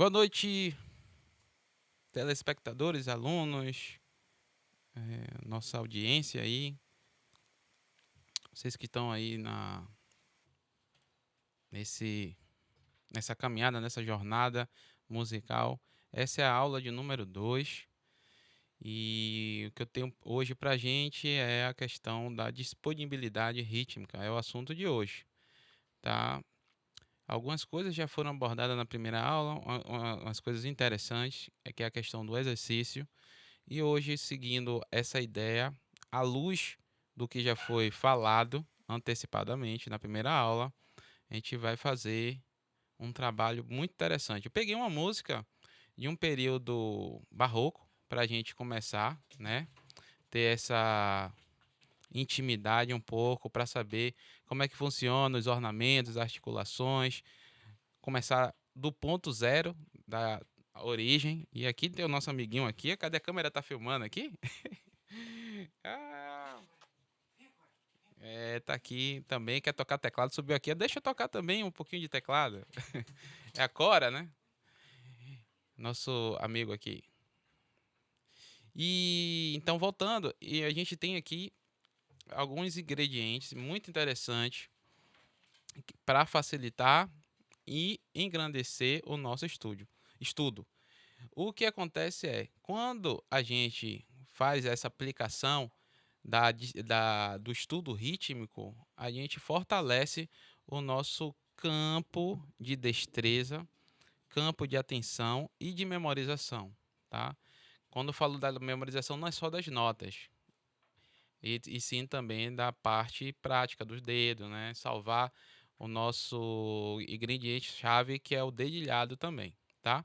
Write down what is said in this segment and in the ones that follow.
Boa noite, telespectadores, alunos, nossa audiência aí, vocês que estão aí nesse, nessa caminhada, nessa jornada musical. Essa é a aula de número 2 e o que eu tenho hoje para a gente é a questão da disponibilidade rítmica, é o assunto de hoje, tá? Algumas coisas já foram abordadas na primeira aula, umas coisas interessantes, é que é a questão do exercício. E hoje, seguindo essa ideia, à luz do que já foi falado antecipadamente na primeira aula, a gente vai fazer um trabalho muito interessante. Eu peguei uma música de um período barroco para a gente começar, né? Ter essa intimidade um pouco para saber como é que funciona os ornamentos, as articulações, começar do ponto zero da origem. E aqui tem o nosso amiguinho aqui. Cadê a câmera? Tá filmando aqui? Ah, tá aqui também, quer tocar teclado, subiu aqui. Deixa eu tocar também um pouquinho de teclado. É a Cora, né? Nosso amigo aqui. E então, voltando, e a gente tem aqui alguns ingredientes muito interessantes para facilitar e engrandecer o nosso estudo. O que acontece é, quando a gente faz essa aplicação do estudo rítmico, a gente fortalece o nosso campo de destreza, campo de atenção e de memorização, tá? Quando eu falo da memorização, não é só das notas, e sim também da parte prática dos dedos, né? Salvar o nosso ingrediente-chave, que é o dedilhado também, tá?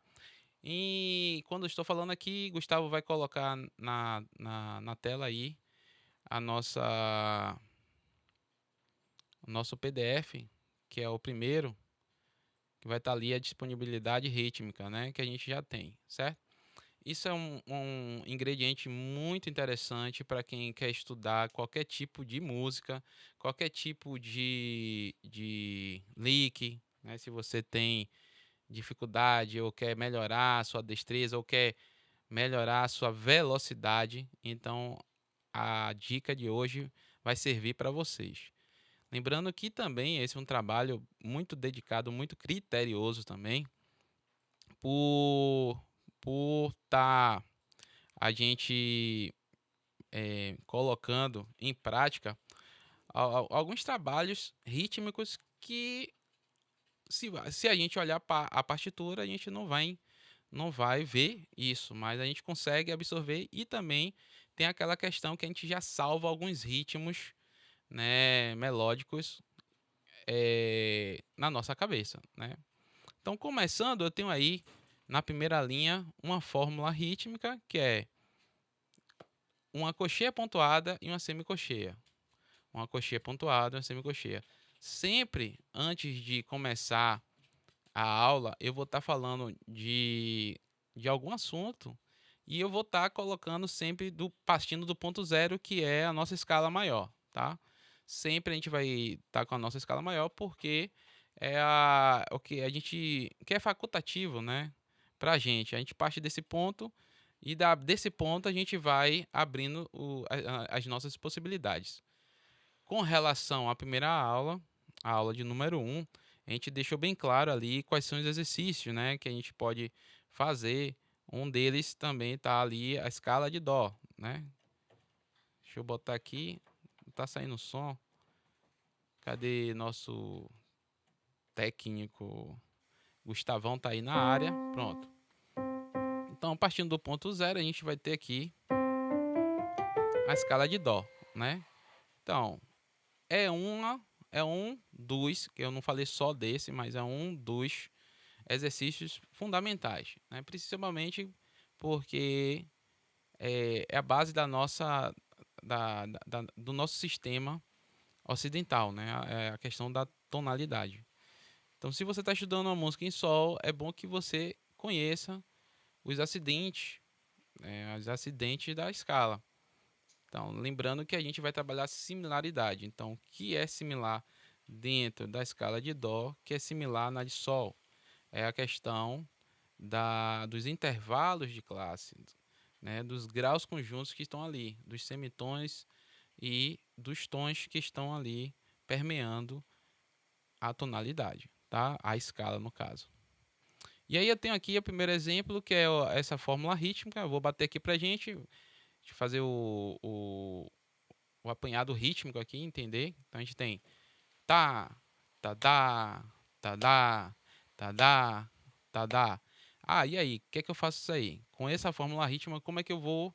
E quando eu estou falando aqui, Gustavo vai colocar na tela aí a o nosso PDF, que é o primeiro, que vai estar ali a disponibilidade rítmica, né, que a gente já tem, certo? Isso é um ingrediente muito interessante para quem quer estudar qualquer tipo de música, qualquer tipo de lick, né? Se você tem dificuldade ou quer melhorar a sua destreza ou quer melhorar a sua velocidade, então a dica de hoje vai servir para vocês. Lembrando que também esse é um trabalho muito dedicado, muito criterioso também, por estar a gente colocando em prática alguns trabalhos rítmicos que se a gente olhar para a partitura, a gente não vai ver isso, mas a gente consegue absorver e também tem aquela questão que a gente já salva alguns ritmos, né, melódicos na nossa cabeça, né? Então, começando, eu tenho aí na primeira linha uma fórmula rítmica que é uma cocheia pontuada e uma semicocheia. Uma cocheia pontuada e uma semicocheia. Sempre antes de começar a aula, eu vou estar falando de algum assunto e eu vou estar colocando sempre partindo do ponto zero, que é a nossa escala maior, tá? Sempre a gente vai estar com a nossa escala maior porque é o que a gente que é facultativo, né? Pra gente. A gente parte desse ponto e desse ponto a gente vai abrindo as nossas possibilidades. Com relação à primeira aula, a aula de número um, a gente deixou bem claro ali quais são os exercícios, né, que a gente pode fazer. Um deles também está ali a escala de dó, né? Deixa eu botar aqui, não tá saindo som. Cadê nosso técnico? Gustavão tá aí na área. Pronto. Então, partindo do ponto zero, a gente vai ter aqui a escala de dó, né? Então, é uma é um dos, que eu não falei só desse, mas é um dos exercícios fundamentais, né? Principalmente porque é a base da nossa do nosso sistema ocidental, né? É a questão da tonalidade. Então, se você está estudando uma música em sol, é bom que você conheça os acidentes, os acidentes da escala. Então, lembrando que a gente vai trabalhar similaridade. Então, o que é similar dentro da escala de dó, que é similar na de sol? É a questão dos intervalos de classe, né, dos graus conjuntos que estão ali, dos semitons e dos tons que estão ali permeando a tonalidade, tá? A escala, no caso. E aí eu tenho aqui o primeiro exemplo, que é essa fórmula rítmica. Eu vou bater aqui pra gente fazer o apanhado rítmico aqui, entender? Então a gente tem tá, tá, dá, tá, dá, tá, dá, tá, dá. Ah, e aí, o que é que eu faço isso aí? Com essa fórmula rítmica, como é que eu vou,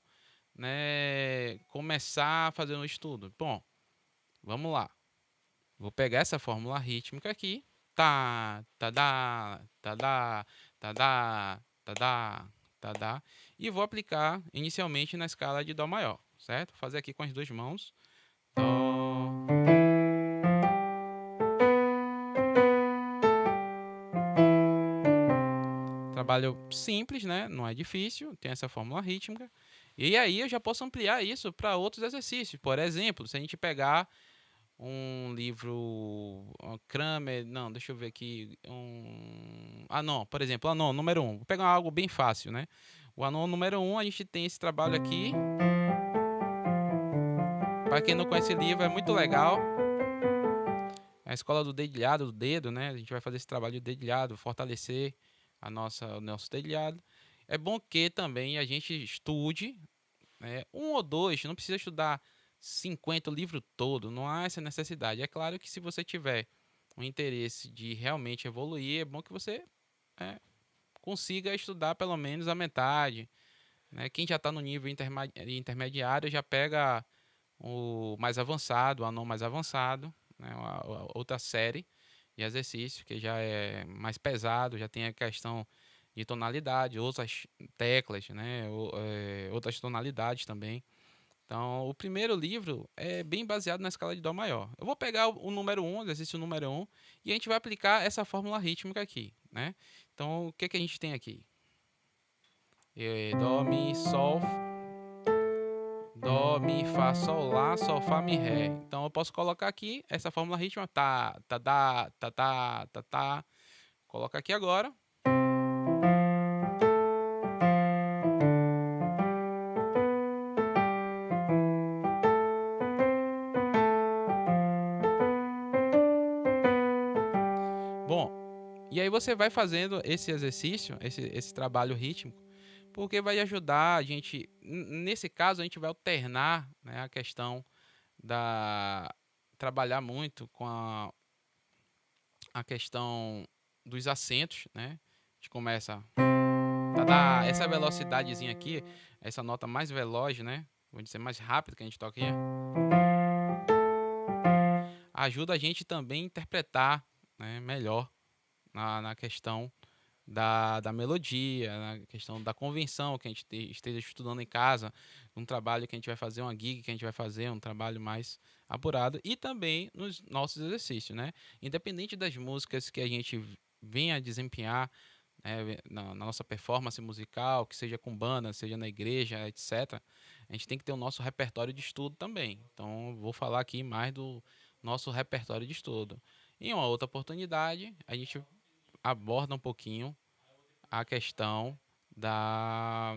né, começar a fazer um estudo? Bom, vamos lá. Vou pegar essa fórmula rítmica aqui. Tá, tá, dá, tá, dá, tá, dá, tá, dá, tá, dá. E vou aplicar inicialmente na escala de Dó maior, certo? Vou fazer aqui com as duas mãos. Dó. Trabalho simples, né? Não é difícil, tem essa fórmula rítmica. E aí eu já posso ampliar isso para outros exercícios. Por exemplo, se a gente pegar um livro Kramer, não, deixa eu ver aqui, Anon, por exemplo, Anon número 1. Vou pegar algo bem fácil, né? O Anon número 1, a gente tem esse trabalho aqui. Para quem não conhece o livro, é muito legal. É a escola do dedilhado, do dedo, né? A gente vai fazer esse trabalho de dedilhado, fortalecer o nosso dedilhado. É bom que também a gente estude, né? Um ou dois, não precisa estudar 50 o livro todo, não há essa necessidade. É claro que se você tiver um interesse de realmente evoluir, é bom que você é, consiga estudar pelo menos a metade, né? Quem já está no nível intermediário já pega o mais avançado, o anão mais avançado, né? Outra série de exercício que já é mais pesado, já tem a questão de tonalidade, outras teclas, né? Outras tonalidades também. Então, o primeiro livro é bem baseado na escala de Dó maior. Eu vou pegar o número 1, o exercício número 1, e a gente vai aplicar essa fórmula rítmica aqui, né? Então, o que que a gente tem aqui? Dó, mi, sol, Dó, mi, fá, sol, lá, sol, fá, mi, ré. Então, eu posso colocar aqui essa fórmula rítmica, tá, tá, dá, tá, tá, tá, tá. Coloca aqui agora. Bom, e aí você vai fazendo esse exercício, esse trabalho rítmico, porque vai ajudar a gente, nesse caso, a gente vai alternar, né, a questão da trabalhar muito com a questão dos acentos, né? A gente começa essa velocidadezinha aqui, essa nota mais veloz, né? Vou dizer mais rápido que a gente toca aqui, ajuda a gente também a interpretar, né, melhor na questão da melodia, na questão da convenção que a gente esteja estudando em casa, um trabalho que a gente vai fazer, uma gig que a gente vai fazer, um trabalho mais apurado, e também nos nossos exercícios, né? Independente das músicas que a gente venha a desempenhar, né, na nossa performance musical, que seja com banda, seja na igreja, etc., a gente tem que ter o nosso repertório de estudo também. Então, vou falar aqui mais do nosso repertório de estudo. Em uma outra oportunidade, a gente aborda um pouquinho a questão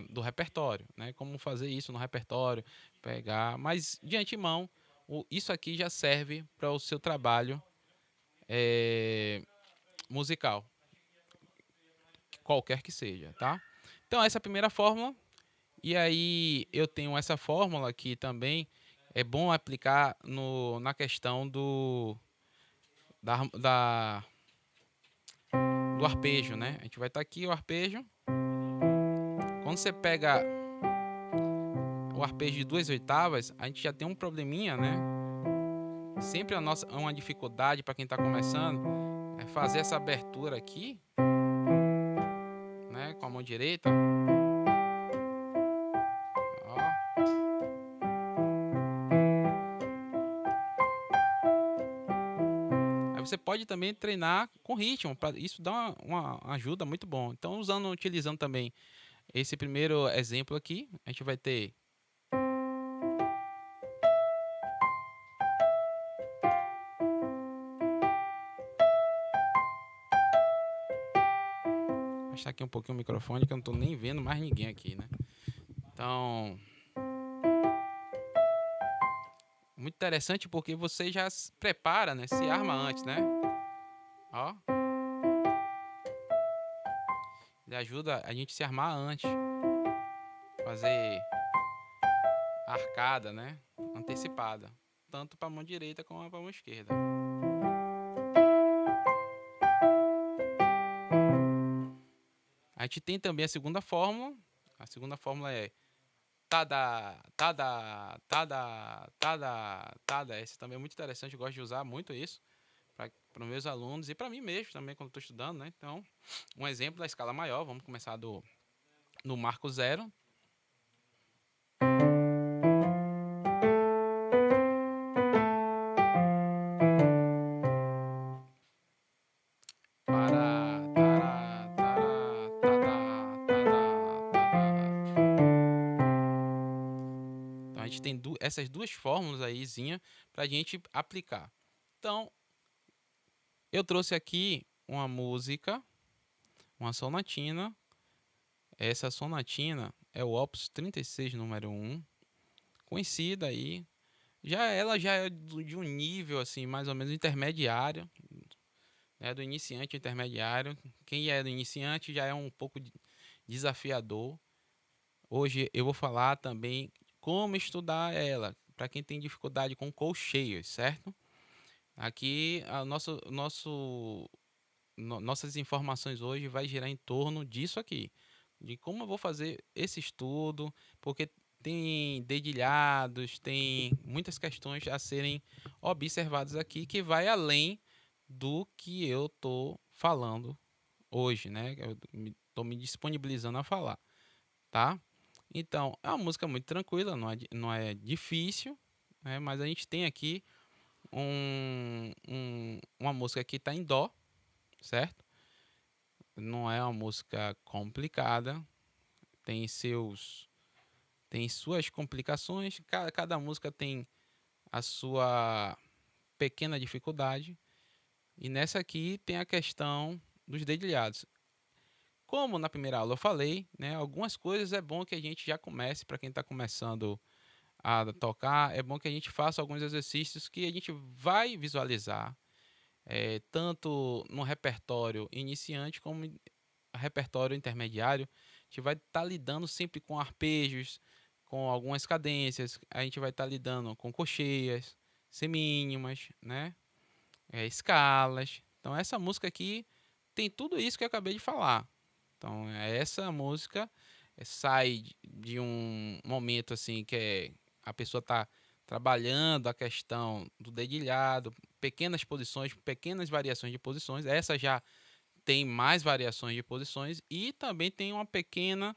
do repertório, né? Como fazer isso no repertório, pegar. Mas de antemão, isso aqui já serve para o seu trabalho musical, qualquer que seja, tá? Então essa é a primeira fórmula. E aí eu tenho essa fórmula aqui também. É bom aplicar na questão da, da- do arpejo, né? A gente vai estar aqui o arpejo. Quando você pega o arpejo de 2/8, a gente já tem um probleminha, né? Sempre uma dificuldade para quem está começando é fazer essa abertura aqui, né? Com a mão direita. Ó. Aí você pode também treinar com ritmo, isso dá uma ajuda muito bom. Então, utilizando também esse primeiro exemplo aqui, a gente vai ter baixar aqui um pouquinho o microfone, que eu não tô nem vendo mais ninguém aqui, né? Então, muito interessante porque você já se prepara, né? Se arma antes, né? Ó, ele ajuda a gente se armar antes, fazer arcada, né? Antecipada, tanto para a mão direita como para a mão esquerda. A gente tem também a segunda fórmula. A segunda fórmula é tada, tada, tada, tada, tada. Esse também é muito interessante, eu gosto de usar muito isso para os meus alunos e para mim mesmo também quando estou estudando, né? Então, um exemplo da escala maior, vamos começar no marco zero. Então a gente tem essas duas fórmulas aí para a gente aplicar. Então, eu trouxe aqui uma música, uma sonatina. Essa sonatina é o Opus 36, número 1, conhecida aí. Ela já é de um nível assim, mais ou menos intermediário, né, do iniciante intermediário. Quem é do iniciante já é um pouco desafiador. Hoje eu vou falar também como estudar ela, para quem tem dificuldade com colcheias, certo? Aqui nossas informações hoje vai girar em torno disso aqui, de como eu vou fazer esse estudo, porque tem dedilhados, tem muitas questões a serem observadas aqui que vai além do que eu tô falando hoje, né? Eu tô me disponibilizando a falar, tá? Então, é uma música muito tranquila, não é difícil, né? Mas a gente tem aqui uma música que está em dó, certo? Não é uma música complicada, tem tem suas complicações, cada música tem a sua pequena dificuldade, e nessa aqui tem a questão dos dedilhados. Como na primeira aula eu falei, né, algumas coisas é bom que a gente já comece, para quem está começando a tocar, é bom que a gente faça alguns exercícios que a gente vai visualizar, tanto no repertório iniciante como repertório intermediário. A gente vai estar lidando sempre com arpejos, com algumas cadências, a gente vai estar lidando com cocheias, semínimas, né? Escalas. Então essa música aqui tem tudo isso que eu acabei de falar. Então essa música sai de um momento assim que a pessoa está trabalhando a questão do dedilhado, pequenas posições, pequenas variações de posições. Essa já tem mais variações de posições e também tem uma pequena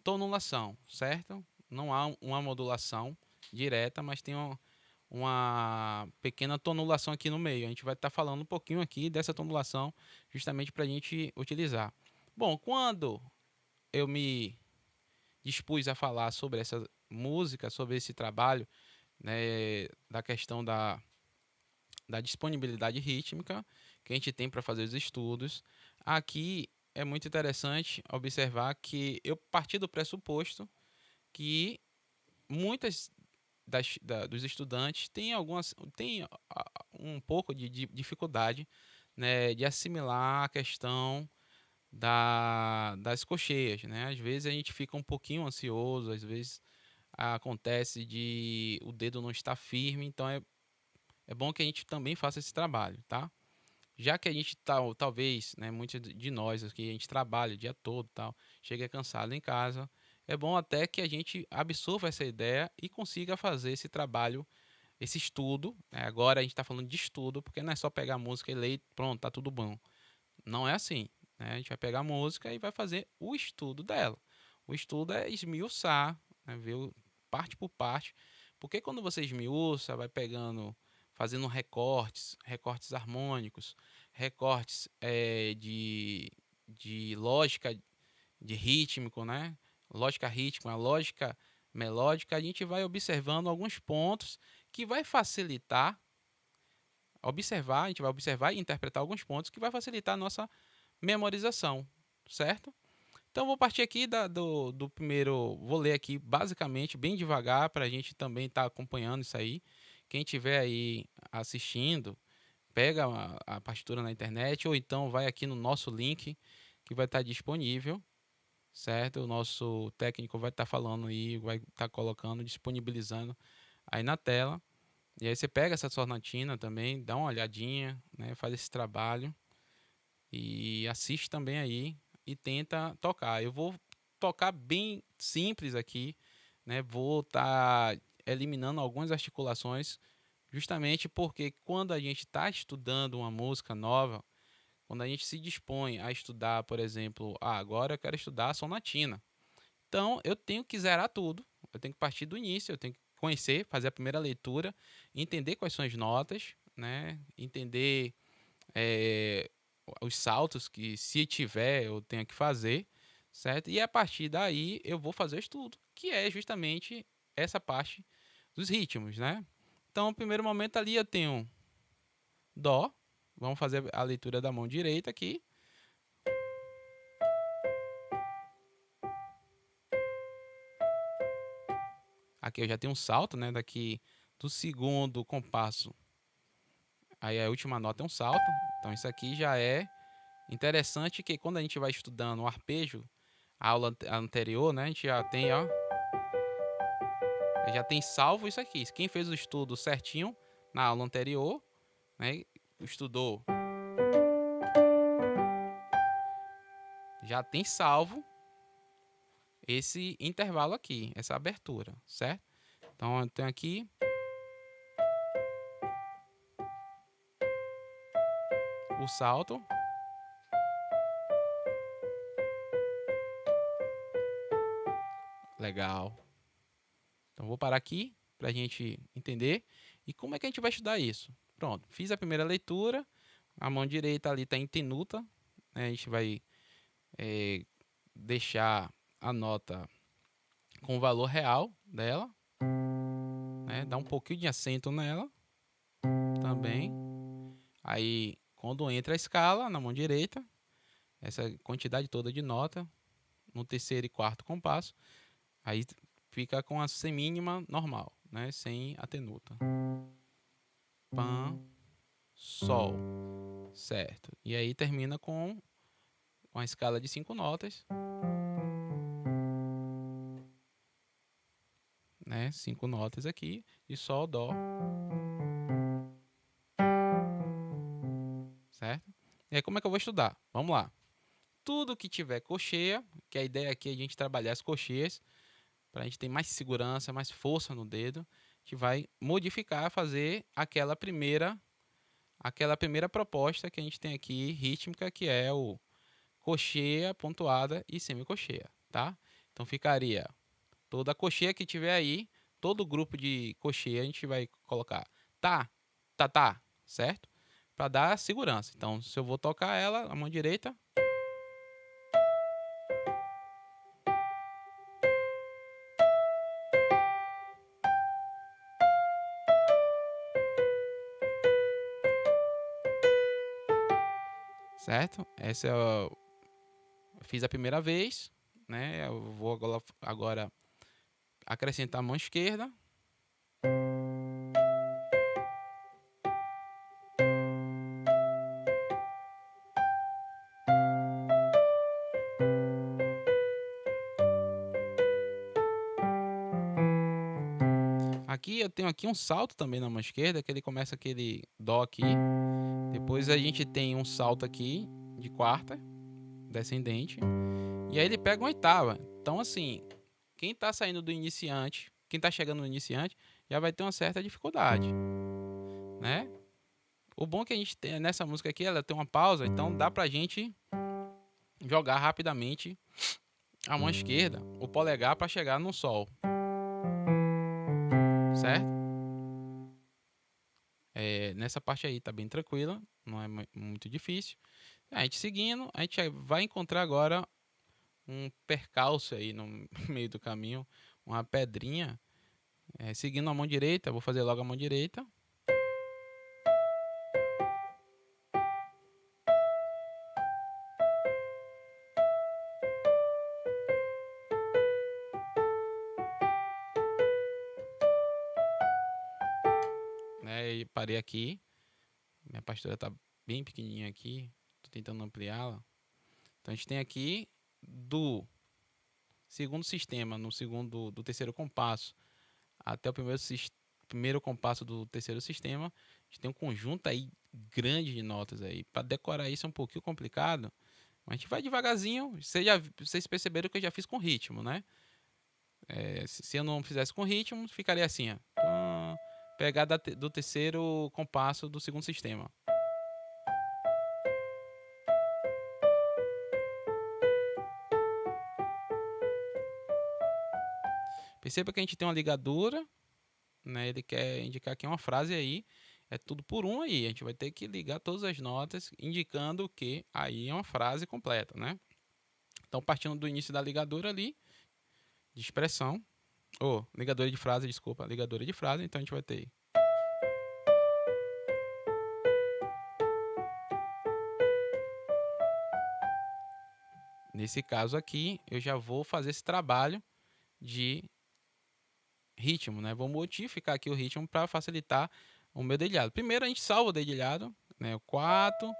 tonulação, certo? Não há uma modulação direta, mas tem uma pequena tonulação aqui no meio. A gente vai estar falando um pouquinho aqui dessa tonulação justamente para a gente utilizar. Bom, quando eu me dispus a falar sobre essa música, sobre esse trabalho, né, da questão da disponibilidade rítmica que a gente tem para fazer os estudos, aqui é muito interessante observar que eu parti do pressuposto que muitas dos estudantes têm um pouco de dificuldade, né, de assimilar a questão das cocheias, né? Às vezes a gente fica um pouquinho ansioso, às vezes acontece de o dedo não estar firme, então é bom que a gente também faça esse trabalho, tá? Já que a gente talvez, né, muitos de nós aqui, a gente trabalha o dia todo, tal, chega cansado em casa, é bom até que a gente absorva essa ideia e consiga fazer esse trabalho, esse estudo, né? Agora a gente está falando de estudo, porque não é só pegar a música e ler e pronto, tá tudo bom. Não é assim, né? A gente vai pegar a música e vai fazer o estudo dela. O estudo é esmiuçar, né, ver parte por parte, porque quando você esmiuça, vai pegando, fazendo recortes harmônicos, recortes de lógica, de rítmico, né? Lógica rítmica, lógica melódica, a gente vai observando alguns pontos que vai facilitar a gente vai observar e interpretar alguns pontos que vai facilitar a nossa memorização. certo? Então vou partir aqui do primeiro, vou ler aqui basicamente bem devagar para a gente também estar acompanhando isso aí. Quem tiver aí assistindo, pega a partitura na internet ou então vai aqui no nosso link que vai estar disponível, certo? O nosso técnico vai estar falando aí, vai estar colocando, disponibilizando aí na tela. E aí você pega essa sonatina também, dá uma olhadinha, né? Faz esse trabalho e assiste também aí e tenta tocar. Eu vou tocar bem simples aqui, né? Vou estar eliminando algumas articulações, justamente porque quando a gente está estudando uma música nova, quando a gente se dispõe a estudar, por exemplo, agora eu quero estudar a sonatina. Então eu tenho que zerar tudo, eu tenho que partir do início, eu tenho que conhecer, fazer a primeira leitura, entender quais são as notas, né? Entender eh, os saltos que, se tiver, eu tenho que fazer, certo? E a partir daí eu vou fazer o estudo, que é justamente essa parte dos ritmos, né? Então, no primeiro momento ali eu tenho Dó, vamos fazer a leitura da mão direita aqui. Aqui eu já tenho um salto, né? Daqui do segundo compasso, aí a última nota é um salto. Então isso aqui já é interessante, que quando a gente vai estudando o arpejo, a aula anterior, né? A gente já tem, ó, já tem salvo isso aqui. Quem fez o estudo certinho na aula anterior, né? Estudou, já tem salvo esse intervalo aqui, essa abertura, certo? Então eu tenho aqui o salto. Legal. Então vou parar aqui para a gente entender. E como é que a gente vai estudar isso? Pronto, fiz a primeira leitura. A mão direita ali está em tenuta, né? A gente vai deixar a nota com o valor real dela, né? Dar um pouquinho de acento nela também. Aí, quando entra a escala na mão direita, essa quantidade toda de nota, no terceiro e quarto compasso, aí fica com a semínima normal, né? Sem a tenuta. Pã, sol, certo? E aí termina com uma escala de 5 notas, né? 5 notas aqui, de sol, dó, certo? E aí como é que eu vou estudar? Vamos lá. Tudo que tiver cocheia, que a ideia aqui é a gente trabalhar as cocheias, para a gente ter mais segurança, mais força no dedo, a gente vai modificar, fazer aquela primeira proposta que a gente tem aqui, rítmica, que é o cocheia, pontuada e semicocheia, tá? Então ficaria toda a cocheia que tiver aí, todo o grupo de cocheia a gente vai colocar tá, tá, tá, certo? Para dar segurança. Então, se eu vou tocar ela, a mão direita, certo? Essa eu fiz a primeira vez, né? Eu vou agora acrescentar a mão esquerda. Aqui eu tenho aqui um salto também na mão esquerda, que ele começa aquele dó aqui. Depois a gente tem um salto aqui de quarta, descendente. E aí ele pega uma oitava. Então, assim, quem tá saindo do iniciante, quem tá chegando no iniciante, já vai ter uma certa dificuldade, né? O bom é que a gente tem nessa música aqui, ela tem uma pausa, então dá pra gente jogar rapidamente a mão esquerda, o polegar para chegar no sol, certo? Nessa parte aí tá bem tranquila, não é muito difícil. A gente seguindo, a gente vai encontrar agora um percalço aí no meio do caminho, uma pedrinha. Seguindo a mão direita, vou fazer logo a mão direita. parei aqui. Minha partitura está bem pequenininha aqui. Estou tentando ampliá-la. Então a gente tem aqui do segundo sistema, do terceiro compasso, até o primeiro compasso do terceiro sistema, a gente tem um conjunto aí grande de notas aí. Para decorar isso é um pouquinho complicado, mas a gente vai devagarzinho. Vocês perceberam que eu já fiz com ritmo, né? Se eu não fizesse com ritmo, ficaria assim, ó. Pegada do terceiro compasso do segundo sistema. Perceba que a gente tem uma ligadura, né? Ele quer indicar aqui uma frase aí. É tudo por um aí. A gente vai ter que ligar todas as notas, indicando que aí é uma frase completa, né? Então, partindo do início da ligadura ali, de expressão, ou ligadura de frase, desculpa, ligadura de frase, então a gente vai ter. Nesse caso aqui, eu já vou fazer esse trabalho de ritmo, né? Vou modificar aqui o ritmo para facilitar o meu dedilhado. Primeiro a gente salva o dedilhado, né? 4,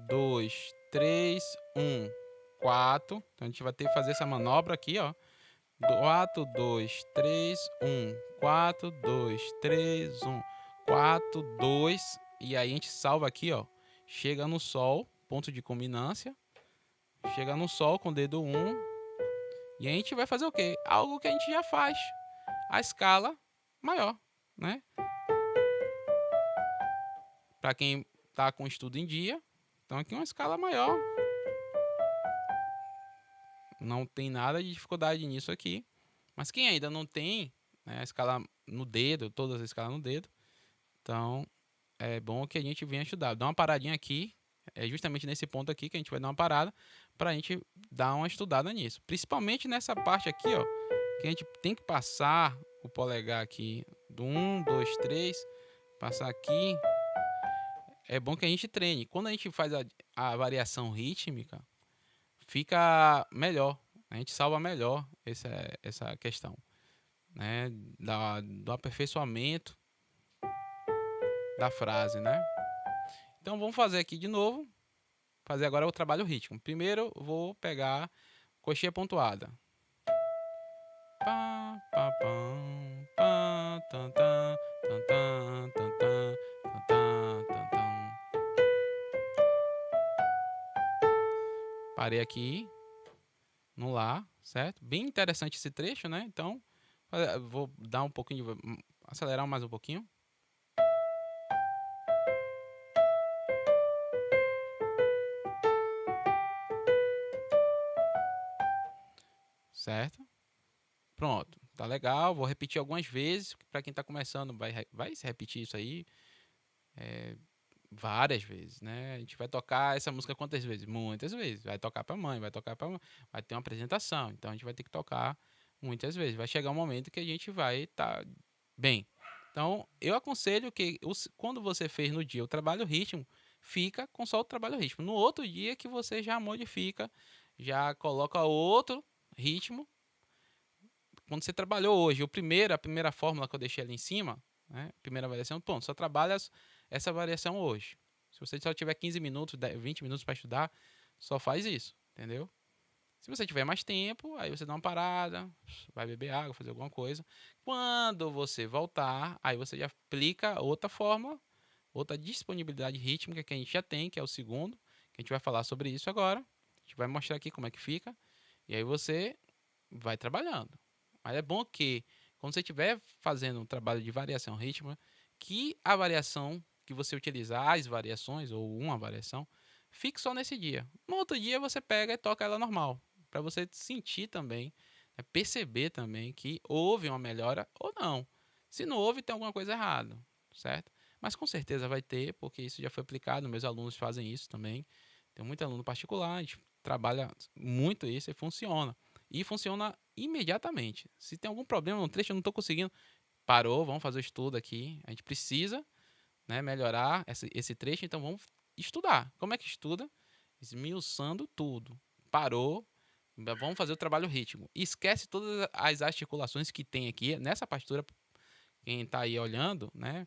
2, 3, 1, 4. Então a gente vai ter que fazer essa manobra aqui, ó. 4, 2, 3, 1, 4, 2, 3, 1, 4, 2. E aí a gente salva aqui, ó. Chega no sol, ponto de culminância. Chega no sol com o dedo 1. E a gente vai fazer o quê? Algo que a gente já faz. A escala maior, né? Para quem tá com estudo em dia, então aqui uma escala maior. Não tem nada de dificuldade nisso aqui. Mas quem ainda não tem, né, a escala no dedo, todas as escalas no dedo, então é bom que a gente venha estudar. Dá uma paradinha aqui, é justamente nesse ponto aqui que a gente vai dar uma parada para a gente dar uma estudada nisso. Principalmente nessa parte aqui, ó, que a gente tem que passar o polegar aqui do 1, 2, 3, passar aqui. É bom que a gente treine. Quando a gente faz a variação rítmica, fica melhor. A gente salva melhor essa questão, né? Do aperfeiçoamento da frase, né? Então vamos fazer aqui de novo. Fazer agora o trabalho rítmico. Primeiro vou pegar coxinha pontuada. Pá, pá, pam, pá, tan, tan, tan, tan, tan, tan, tan, tan, tan. Parei aqui no Lá, certo? Bem interessante esse trecho, né? Então, vou dar um pouquinho acelerar mais um pouquinho. Certo? Pronto, tá legal. Vou repetir algumas vezes. Para quem tá começando, vai se repetir isso aí várias vezes, né? A gente vai tocar essa música quantas vezes? Muitas vezes. Vai tocar para mãe, vai ter uma apresentação. Então a gente vai ter que tocar muitas vezes. Vai chegar um momento que a gente vai estar bem. Então eu aconselho que quando você fez no dia o trabalho ritmo, fica com só o trabalho ritmo. No outro dia que você já modifica, já coloca outro ritmo. Quando você trabalhou hoje, a primeira fórmula que eu deixei ali em cima, né? Primeira variação, ponto, só trabalha essa variação hoje. Se você só tiver 15 minutos, 20 minutos para estudar, só faz isso, entendeu? Se você tiver mais tempo, aí você dá uma parada, vai beber água, fazer alguma coisa. Quando você voltar, aí você já aplica outra fórmula, outra disponibilidade rítmica que a gente já tem, que é o segundo, que a gente vai falar sobre isso agora. A gente vai mostrar aqui como é que fica. E aí você vai trabalhando. Mas é bom que, quando você estiver fazendo um trabalho de variação rítmica, que a variação que você utilizar, as variações, ou uma variação, fique só nesse dia. No outro dia você pega e toca ela normal. Para você sentir também, né, perceber também que houve uma melhora ou não. Se não houve, tem alguma coisa errada, certo? Mas com certeza vai ter, porque isso já foi aplicado, meus alunos fazem isso também. Tem muito aluno particular, a gente trabalha muito isso e funciona. E funciona imediatamente. Se tem algum problema no trecho, eu não estou conseguindo, parou, vamos fazer o estudo aqui. A gente precisa, né, melhorar esse trecho, então vamos estudar. Como é que estuda? Esmiuçando tudo. Parou, vamos fazer o trabalho ritmo. Esquece todas as articulações que tem aqui nessa partitura. Quem está aí olhando, né?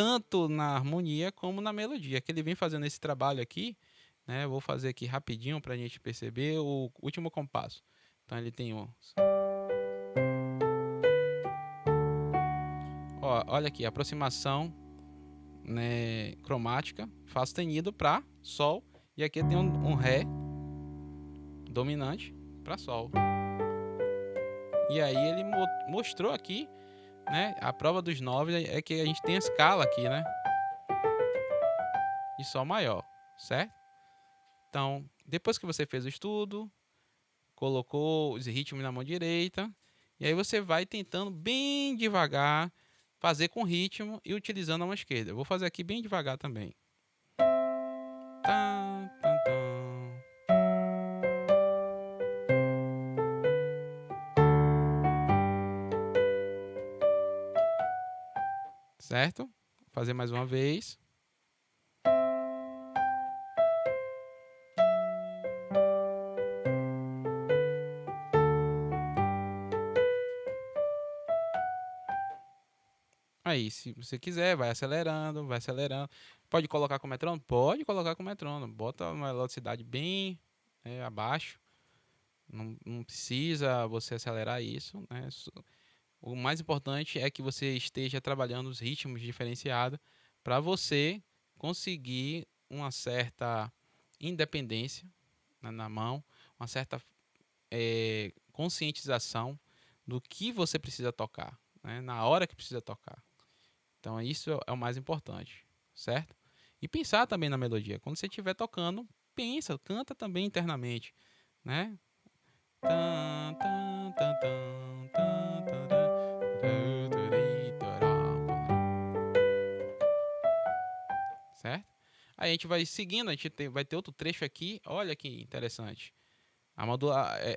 tanto na harmonia como na melodia, que ele vem fazendo esse trabalho aqui, né? Eu vou fazer aqui rapidinho para a gente perceber o último compasso. Então ele tem ó, olha aqui, aproximação, né, cromática, Fá sustenido para Sol, e aqui tem um Ré dominante para Sol. E aí ele mostrou aqui, né, a prova dos 9 é que a gente tem a escala aqui, né, de Sol maior, certo? Então, depois que você fez o estudo, colocou os ritmos na mão direita, e aí você vai tentando bem devagar fazer com ritmo e utilizando a mão esquerda. Eu vou fazer aqui bem devagar também. Tan, tan, tan. Certo? Vou fazer mais uma vez. Aí, se você quiser, vai acelerando, vai acelerando. Pode colocar com metrônomo? Pode colocar com metrônomo. Bota uma velocidade bem abaixo. Não precisa você acelerar isso, né? O mais importante é que você esteja trabalhando os ritmos diferenciados para você conseguir uma certa independência, né, na mão, uma certa conscientização do que você precisa tocar, né, na hora que precisa tocar. Então isso é o mais importante, certo? E pensar também na melodia. Quando você estiver tocando, pensa, canta também internamente, né? Tan, tan, tan, tan, tan, tan, tan. Certo? Aí a gente vai seguindo, a gente vai ter outro trecho aqui. Olha que interessante.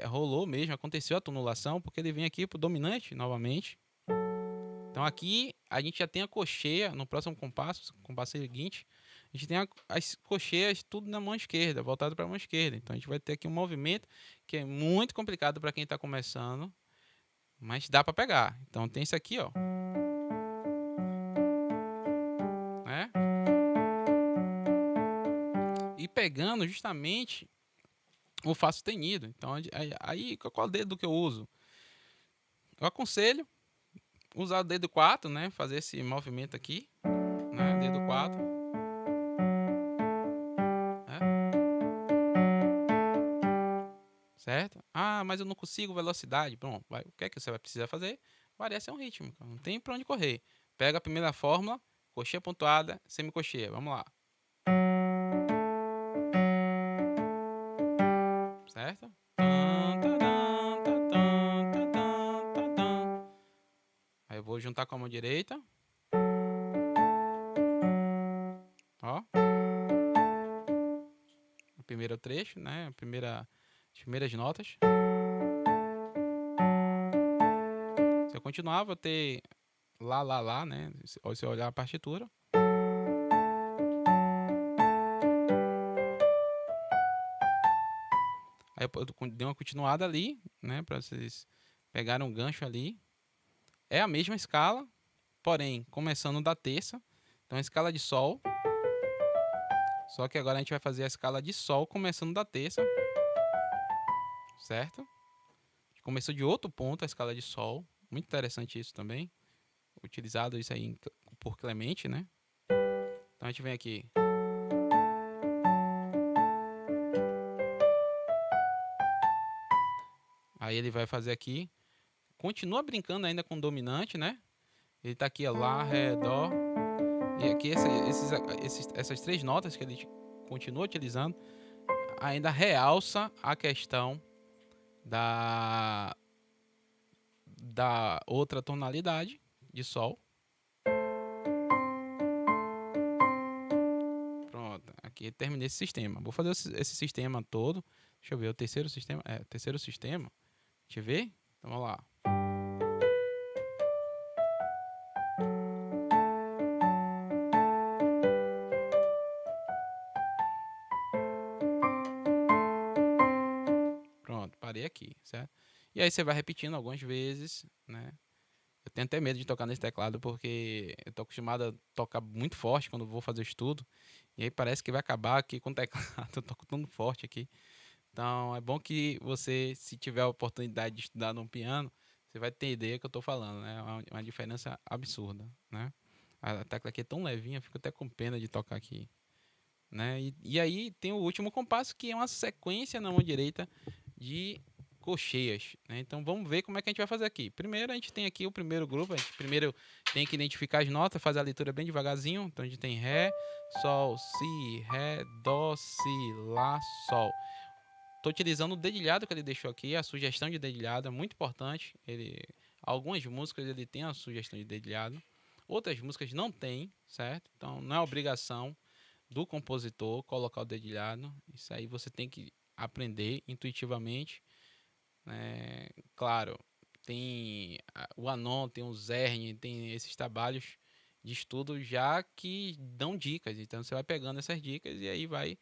Rolou mesmo, aconteceu a tonulação, porque ele vem aqui pro dominante novamente. Então aqui a gente já tem a cocheia no próximo compasso, compasso seguinte. A gente tem as cocheias tudo na mão esquerda, voltado para a mão esquerda. Então a gente vai ter aqui um movimento que é muito complicado para quem está começando, mas dá para pegar. Então tem isso aqui, ó. Né? E pegando justamente o Fá sustenido. Então aí qual dedo que eu uso? Eu aconselho usar o dedo 4, né? Fazer esse movimento aqui, né? Dedo 4. Né? Certo? Ah, mas eu não consigo velocidade. Bom, o que é que você vai precisar fazer? Variação rítmica. Não tem pra onde correr. Pega a primeira fórmula, cocheia pontuada, semicocheia. Vamos lá. Certo? Aí eu vou juntar com a mão direita. Ó. O primeiro trecho, né? As primeiras notas. Se eu continuar, vou ter lá, né? Se você olhar a partitura. Aí eu dei uma continuada ali, né? Pra vocês pegarem um gancho ali. É a mesma escala, porém, começando da terça. Então, a escala de Sol. Só que agora a gente vai fazer a escala de Sol começando da terça. Certo? Começou de outro ponto a escala de Sol. Muito interessante isso também. Utilizado isso aí por Clemente, né? Então a gente vem aqui. Aí ele vai fazer aqui. Continua brincando ainda com o dominante, né? Ele tá aqui, ó, Lá, Ré, Dó. E aqui essas três notas que ele continua utilizando ainda realça a questão da outra tonalidade de Sol. Pronto, aqui terminei esse sistema. Vou fazer esse sistema todo. Deixa eu ver, o terceiro sistema. O terceiro sistema. Deixa eu ver. Então vamos lá. Pronto, parei aqui, certo? E aí você vai repetindo algumas vezes, né? Eu tenho até medo de tocar nesse teclado porque eu tô acostumado a tocar muito forte quando vou fazer estudo. E aí parece que vai acabar aqui com o teclado. Eu toco tão forte aqui. Então é bom que você, se tiver a oportunidade de estudar no piano, você vai ter ideia do que eu tô falando, né? É uma diferença absurda, né? A tecla aqui é tão levinha, eu fico até com pena de tocar aqui, né? E aí tem o último compasso, que é uma sequência na mão direita de cocheias, né? Então vamos ver como é que a gente vai fazer aqui. Primeiro a gente tem aqui o primeiro grupo, a gente primeiro tem que identificar as notas, fazer a leitura bem devagarzinho. Então a gente tem Ré, Sol, Si, Ré, Dó, Si, Lá, Sol. Estou utilizando o dedilhado que ele deixou aqui, a sugestão de dedilhado é muito importante. Algumas músicas ele tem a sugestão de dedilhado, outras músicas não tem, certo? Então não é obrigação do compositor colocar o dedilhado. Isso aí você tem que aprender intuitivamente, né? Claro, tem o Anon, tem o Zerny, tem esses trabalhos de estudo já que dão dicas. Então você vai pegando essas dicas e aí vai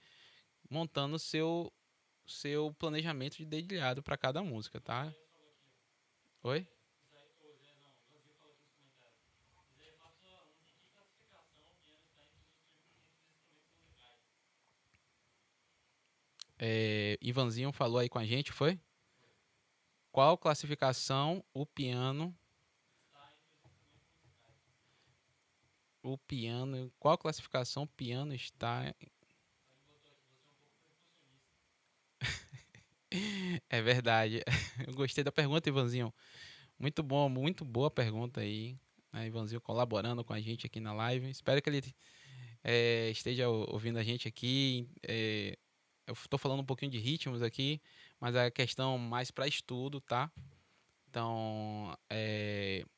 montando o seu planejamento de dedilhado para cada música, tá? Oi? Ivanzinho falou aí com a gente, foi? Qual classificação qual classificação o piano está? É verdade. Eu gostei da pergunta, Ivanzinho. Muito bom, muito boa pergunta aí. Né, Ivanzinho colaborando com a gente aqui na live. Espero que ele esteja ouvindo a gente aqui. Eu estou falando um pouquinho de ritmos aqui, mas é questão mais para estudo, tá? Então,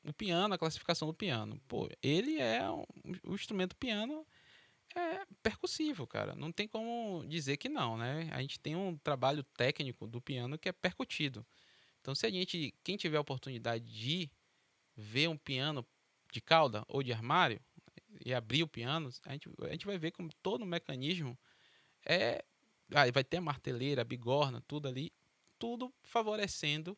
o piano, a classificação do piano. Pô, ele é o instrumento piano é percussivo, cara. Não tem como dizer que não, né? A gente tem um trabalho técnico do piano que é percutido. Então, se a gente, quem tiver a oportunidade de ver um piano de cauda ou de armário e abrir o piano, a gente vai ver como todo o mecanismo é. Vai ter a marteleira, a bigorna, tudo ali, tudo favorecendo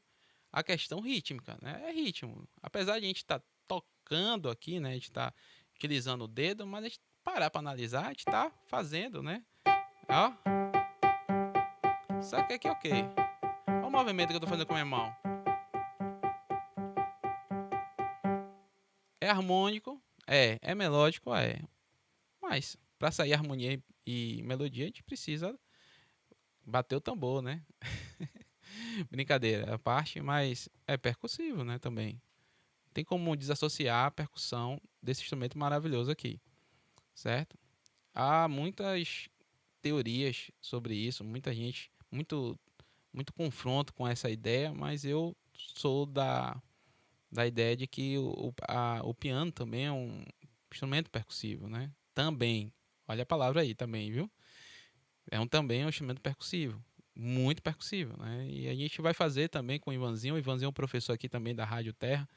a questão rítmica, né? É ritmo. Apesar de a gente estar tocando aqui, né? A gente está utilizando o dedo, mas a gente parar para analisar, a gente está fazendo, né? Ó, só que aqui é o quê? Olha o movimento que eu estou fazendo com a minha mão. É harmônico, é melódico, é. Mas para sair harmonia e melodia, a gente precisa bater o tambor, né? Brincadeira, a parte, mas é percussivo, né? Também. Tem como desassociar a percussão desse instrumento maravilhoso aqui, certo? Há muitas teorias sobre isso, muita gente, muito confronto com essa ideia, mas eu sou da ideia de que o piano também é um instrumento percussivo, né? Também, olha a palavra aí também, viu? Também é um instrumento percussivo, muito percussivo, né? E a gente vai fazer também com o Ivanzinho é um professor aqui também da Rádio Terra,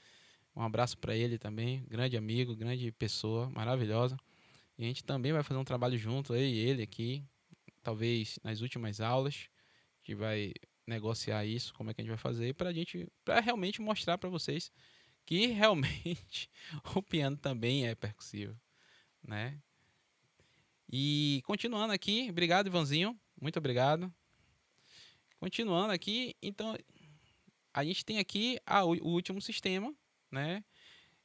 um abraço para ele também, grande amigo, grande pessoa, maravilhosa. E a gente também vai fazer um trabalho junto, eu e ele aqui, talvez nas últimas aulas, a gente vai negociar isso, como é que a gente vai fazer, para realmente mostrar para vocês que realmente o piano também é percussivo, né? E continuando aqui, obrigado Ivanzinho, muito obrigado. Continuando aqui, então a gente tem aqui o último sistema, né?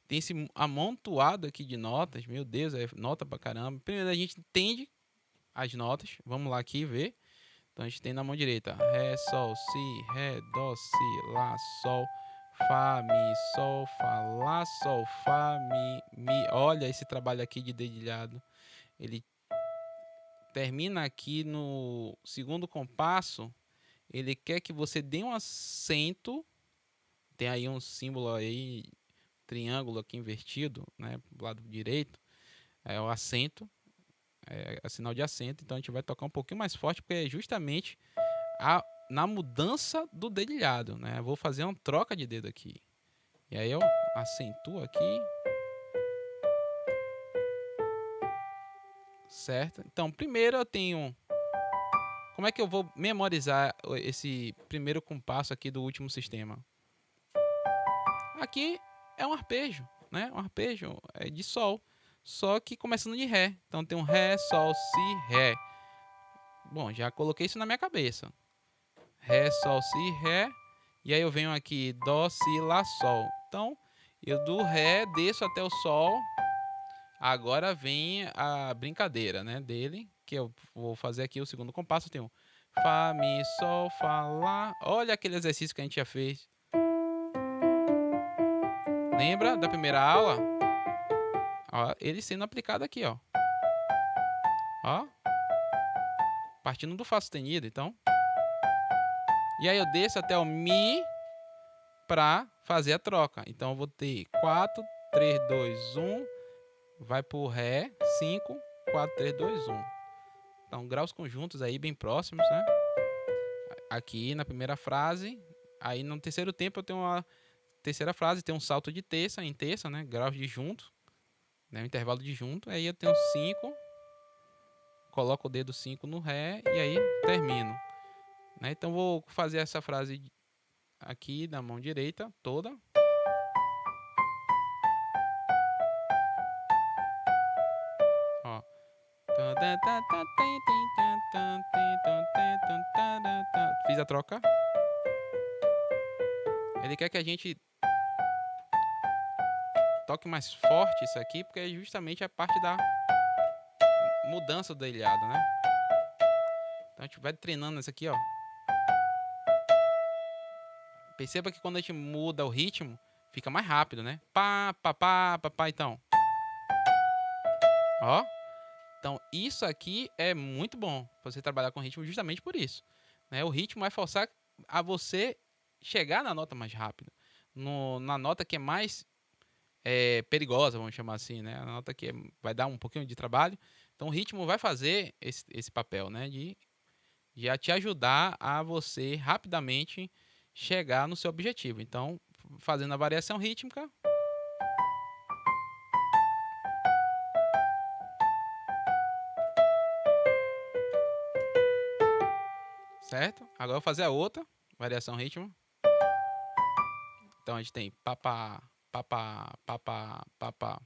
Tem esse amontoado aqui de notas, meu Deus, é nota pra caramba. Primeiro a gente entende as notas, vamos lá aqui ver. Então a gente tem na mão direita Ré, Sol, Si, Ré, Dó, Si, Lá, Sol, Fá, Mi, Sol, Fá, Lá, Sol, Fá, Mi. Olha esse trabalho aqui de dedilhado. Ele termina aqui no segundo compasso. Ele quer que você dê um acento. Tem aí um símbolo aí, triângulo aqui invertido, né? Do lado direito. É o acento. É sinal de acento. Então a gente vai tocar um pouquinho mais forte, porque é justamente na mudança do dedilhado, né? Eu vou fazer uma troca de dedo aqui. E aí eu acentuo aqui. Certo? Então, primeiro eu tenho. Como é que eu vou memorizar esse primeiro compasso aqui do último sistema? Aqui é um arpejo, né? Um arpejo de sol, só que começando de ré. Então tem um ré, sol, si, ré. Bom, já coloquei isso na minha cabeça. Ré, sol, si, ré. E aí eu venho aqui dó, si, lá, sol. Então eu do ré desço até o sol. Agora vem a brincadeira, né, dele, que eu vou fazer aqui o segundo compasso. Eu tenho fá, mi, sol, fá, lá. Olha aquele exercício que a gente já fez. Lembra da primeira aula? Ó, ele sendo aplicado aqui, ó. Ó. Partindo do fá sustenido, então. E aí eu desço até o mi para fazer a troca. Então eu vou ter 4, 3, 2, 1. Vai pro ré, 5, 4, 3, 2, 1. Então graus conjuntos aí bem próximos, né? Aqui na primeira frase. Aí no terceiro tempo eu tenho uma terceira frase, tem um salto de terça em terça, né? Graus de junto, né? Um intervalo de junto. Aí eu tenho 5, coloco o dedo 5 no ré e aí termino, né? Então vou fazer essa frase aqui na mão direita toda. Ó. Fiz a troca. Ele quer que a gente toque mais forte isso aqui, porque é justamente a parte da mudança do dedilhado, né? Então a gente vai treinando isso aqui, ó. Perceba que quando a gente muda o ritmo, fica mais rápido, né? Pá, pá, pá, pá, pá, então. Ó. Então isso aqui é muito bom pra você trabalhar com ritmo justamente por isso, né? O ritmo vai forçar a você chegar na nota mais rápido. Na nota que é mais perigosa, vamos chamar assim, né? A nota que vai dar um pouquinho de trabalho. Então o ritmo vai fazer esse papel, né? De te ajudar a você rapidamente chegar no seu objetivo. Então, fazendo a variação rítmica, certo? Agora eu vou fazer a outra variação rítmica. Então a gente tem papá, papá, papá, papá.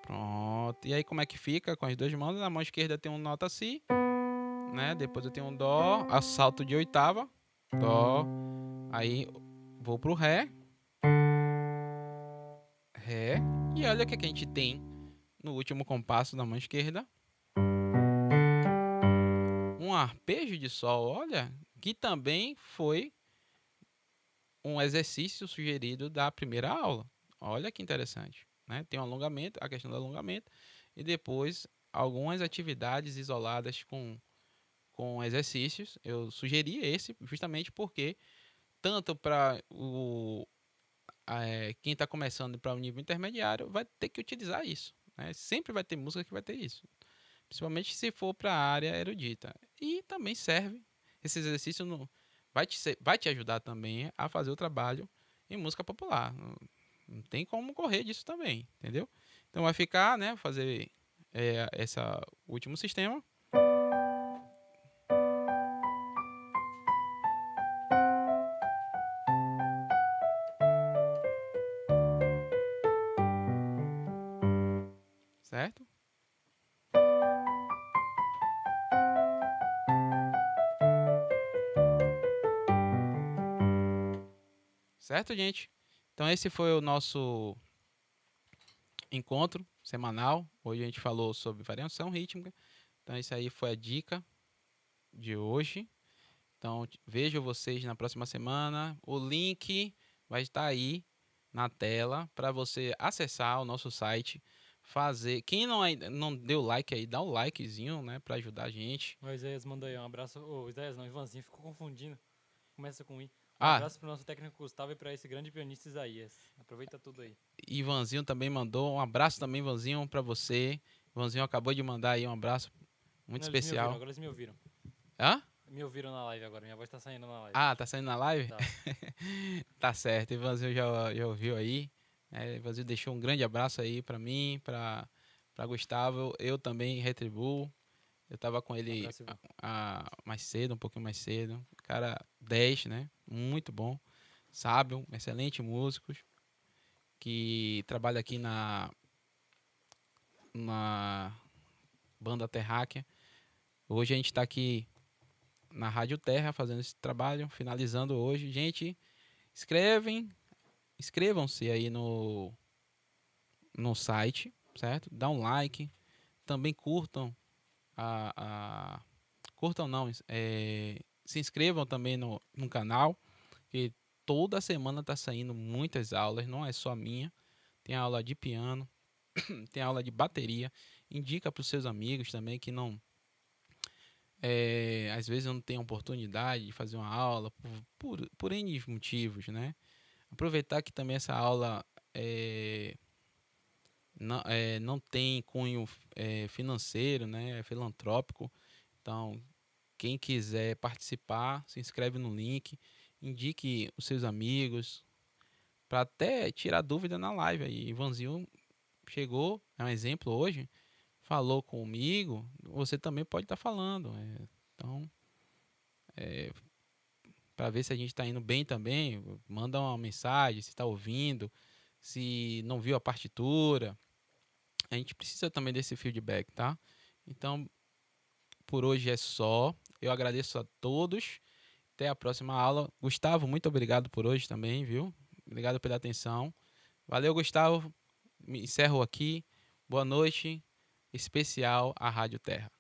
Pronto. E aí como é que fica com as duas mãos? Na mão esquerda tem um nota si, né? Depois eu tenho um dó, a salto de oitava, dó. Aí vou pro ré, ré. E olha o que a gente tem no último compasso da mão esquerda. Um arpejo de sol, olha, que também foi um exercício sugerido da primeira aula. Olha que interessante, né? Tem um alongamento, a questão do alongamento, e depois algumas atividades isoladas com exercícios. Eu sugeri esse justamente porque tanto para quem está começando para o nível intermediário vai ter que utilizar isso, né? Sempre vai ter música que vai ter isso, principalmente se for para a área erudita. E também serve, esse exercício vai te ajudar também a fazer o trabalho em música popular. Não tem como correr disso também, entendeu? Então vai ficar, né, fazer esse último sistema. Certo? Certo, gente? Então esse foi o nosso encontro semanal. Hoje a gente falou sobre variação rítmica. Então isso aí foi a dica de hoje. Então vejo vocês na próxima semana. O link vai estar aí na tela para você acessar o nosso site, fazer. Quem não deu like aí, dá um likezinho, né, para ajudar a gente. O Isaías mandou aí um abraço. O Isaías não, o Ivanzinho ficou confundindo. Começa com I. Um Ah, abraço pro nosso técnico Gustavo e para esse grande pianista Isaías. Aproveita tudo aí. Ivanzinho também mandou um abraço também, Ivanzinho, para você. Ivanzinho acabou de mandar aí um abraço muito Não, eles me ouviram, especial. agora eles me ouviram. Hã? Me ouviram na live agora, minha voz tá saindo na live. Ah, tá saindo na live? Tá. Tá certo, Ivanzinho já ouviu aí. Ivanzinho deixou um grande abraço aí pra mim, Para Gustavo, eu também retribuo. Eu tava com Um ele abraço, Ivan. mais cedo, um pouquinho mais cedo. Cara 10, né? Muito bom. Sábio, um excelente músico que trabalha aqui na banda Terráquea. Hoje a gente está aqui na Rádio Terra fazendo esse trabalho, finalizando hoje. Gente, inscrevam-se aí no site, certo? Dá um like, também curtam curtam não, se inscrevam também no canal, que toda semana tá saindo muitas aulas, não é só a minha. Tem aula de piano, tem aula de bateria. Indica para os seus amigos também que não, às vezes não tem oportunidade de fazer uma aula por N motivos, né? Aproveitar que também essa aula não tem cunho financeiro, né? É filantrópico. Então, quem quiser participar, se inscreve no link, indique os seus amigos, para até tirar dúvida na live aí. Ivanzinho chegou, é um exemplo hoje, falou comigo, você também pode estar falando. Então, para ver se a gente está indo bem também, manda uma mensagem, se está ouvindo, se não viu a partitura. A gente precisa também desse feedback, tá? Então, por hoje é só. Eu agradeço a todos. Até a próxima aula. Gustavo, muito obrigado por hoje também, viu? Obrigado pela atenção. Valeu, Gustavo. Me encerro aqui. Boa noite. Especial à Rádio Terra.